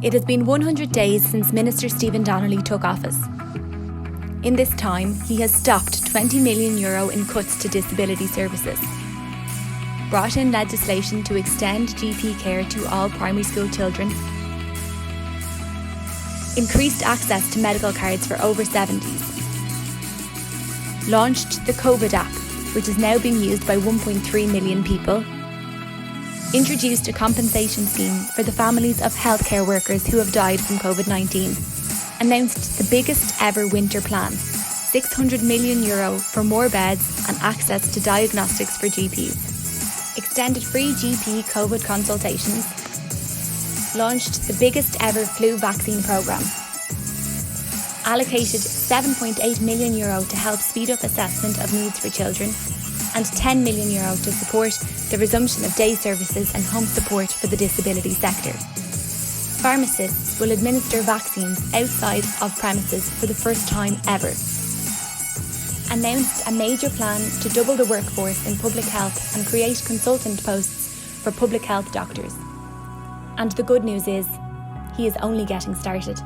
It has been 100 days since Minister Stephen Donnelly took office. In this time, he has stopped €20 million in cuts to disability services, brought in legislation to extend GP care to all primary school children, increased access to medical cards for over 70s, launched the COVID app, which is now being used by 1.3 million people, introduced a compensation scheme for the families of healthcare workers who have died from COVID-19, announced the biggest ever winter plan, €600 million for more beds and access to diagnostics for GPs, extended free GP COVID consultations, launched the biggest ever flu vaccine programme, allocated €7.8 million to help speed up assessment of needs for children, and €10 million to support the resumption of day services and home support for the disability sector. Pharmacists will administer vaccines outside of premises for the first time ever. Announced a major plan to double the workforce in public health and create consultant posts for public health doctors. And the good news is, he is only getting started.